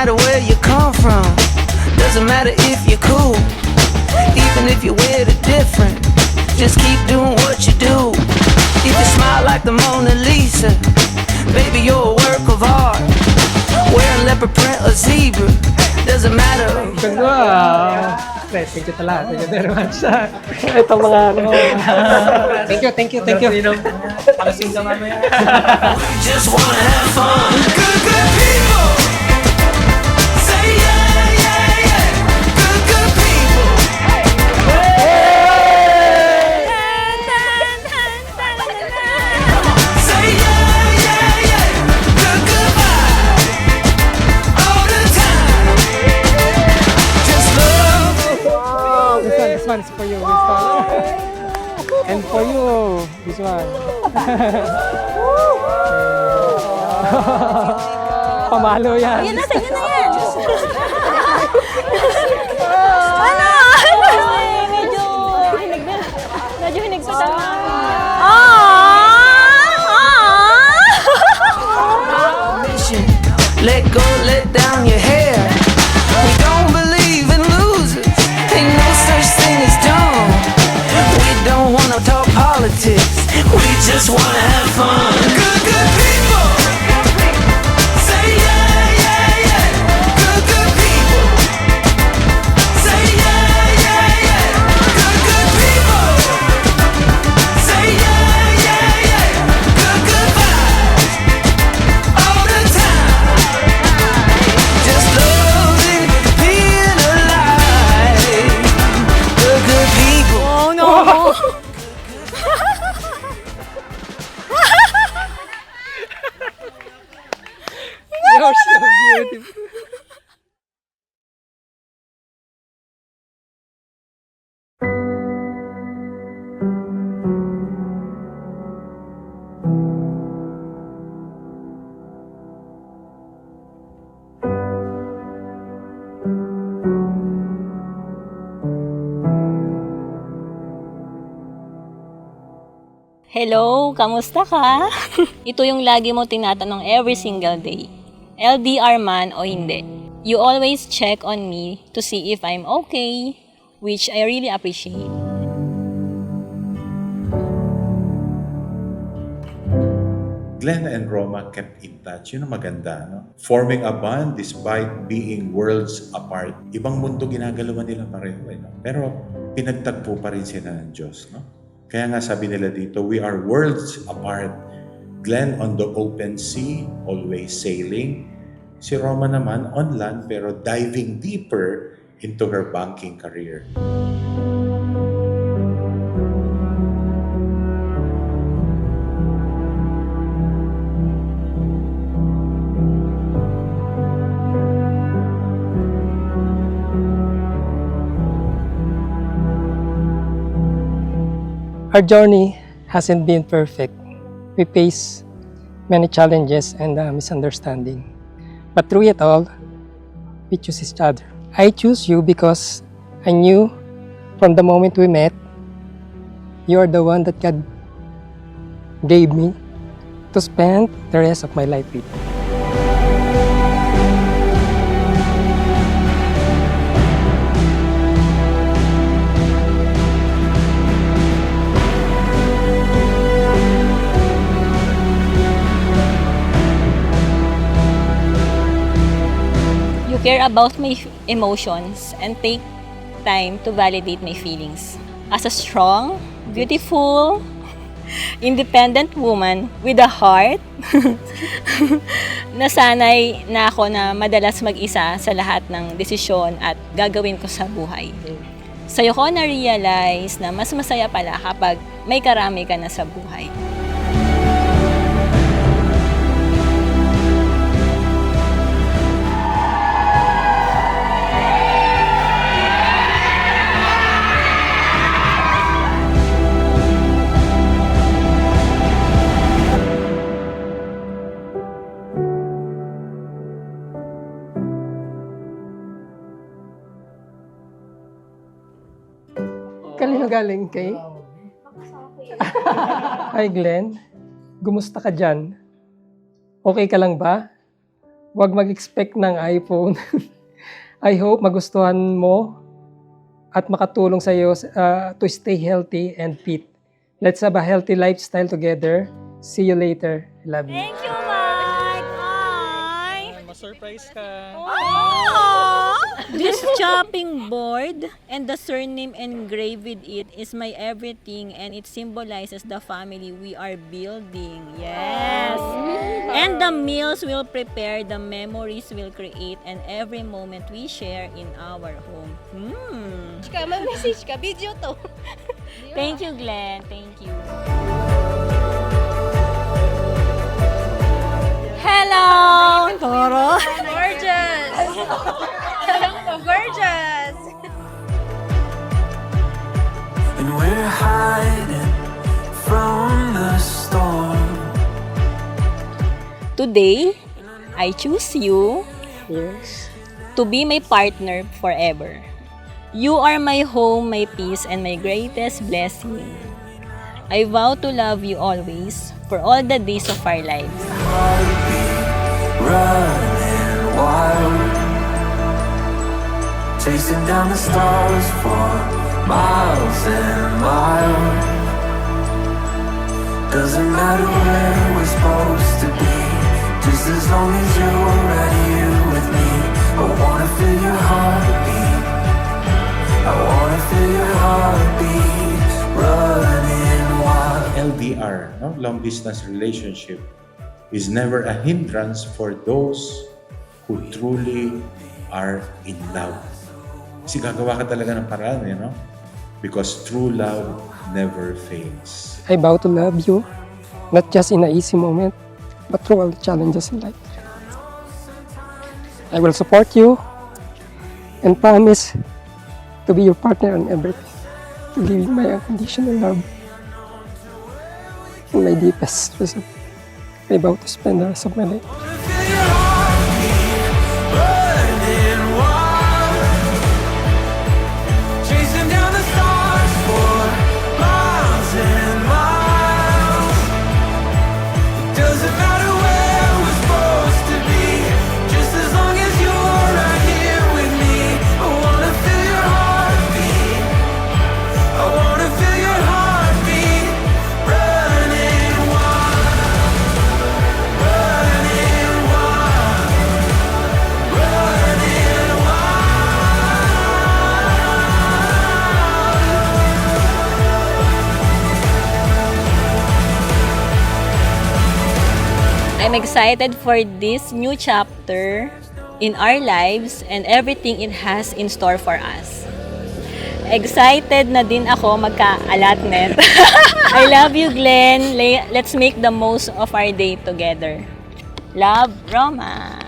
matter where you come from, doesn't matter if you're cool, even if you wear it different, just keep doing what you do. If you smile like the Mona Lisa, baby, you're a work of art. Wearing leopard print or zebra, doesn't matter. Ganda! Thank you talaga. Thank you very much. Ito mga ano. Thank you. Palasing ka mamaya. Just wanna have fun. Good people. Say yeah. Good people. Say yeah. Good vibe. All the time. Just love. This one is for you. This one. And for you, this one. Pamalo yan. Yan na, sa'yo na yan. Ano? Medyo hinig pa tayo. Mission. Let go, let down your hair. We don't believe in losers. Ain't no such thing as dumb. We don't wanna talk politics. We just wanna have fun. Good people. Say yeah. Good people. Say yeah. Good people. Say yeah. Good vibes. All the time. Just loving, being alive. Good people. Oh no! You're so beautiful. Hello, kamusta ka? Ito yung lagi mo tinatanong every single day. LDR man o hindi. You always check on me to see if I'm okay, which I really appreciate. Glenn and Roma kept in touch. Yun ang maganda, no? Forming a bond despite being worlds apart. Ibang mundo ginagalawan nila pareho, no? Pero pinagtagpo pa rin sila ng Diyos, no? Kaya nga sabi nila dito, we are worlds apart. Glenn on the open sea, always sailing. Si Roma naman on land, pero diving deeper into her banking career. Our journey hasn't been perfect. We face many challenges and misunderstanding. But through it all, we choose each other. I choose you because I knew from the moment we met, you are the one that God gave me to spend the rest of my life with. Care about my emotions and take time to validate my feelings. As a strong, beautiful, independent woman with a heart, nasanay na ako na madalas mag-isa sa lahat ng desisyon at gagawin ko sa buhay. Sa'yo ko na-realize na mas masaya pala kapag may karami ka na sa buhay. Kanino galing kay? Hi Glenn, gumusta ka dyan? Okay ka lang ba? Huwag mag-expect ng iPhone. I hope magustuhan mo at makatulong sa iyo to stay healthy and fit. Let's have a healthy lifestyle together. See you later. I love you. Thank you, Mike! Ay! Ma-surprise ka. This chopping board and the surname engraved with it is my everything, and it symbolizes the family we are building. Yes! And the meals we'll prepare, the memories we'll create, and every moment we share in our home. Mag-message ka, video to. Thank you, Glenn. Thank you. Hello! Toro! Gorgeous! Gorgeous! And we're hiding from the storm. Today, I choose you Yes. to be my partner forever. You are my home, my peace, and my greatest blessing. I vow to love you always for all the days of our lives. Heartbeat running wild, chasing down the stars for miles and miles. Doesn't matter where we're supposed to be, just as long as you're right here with me. I wanna feel your heartbeat, I wanna feel your heartbeat running wild. LDR, no? Long distance relationship, is never a hindrance for those who truly are in love. Kasi gagawa ka talaga ng paraan, you know? Because true love never fails. I vow to love you, not just in a easy moment, but through all the challenges in life. I will support you and promise to be your partner in everything, to give you my unconditional love and my deepest respect. I vow to spend the rest of my life. Feel your heartbeat running wild, chasing down the stars for miles and miles. It doesn't matter where we're supposed to be, just as long as you're right here with me. I wanna feel your heartbeat, I wanna feel your heartbeat running wild, running wild, running I'm excited for this new chapter in our lives and everything it has in store for us. Excited na din ako magka-allotment. I love you, Glenn. Let's make the most of our day together. Love, Roma.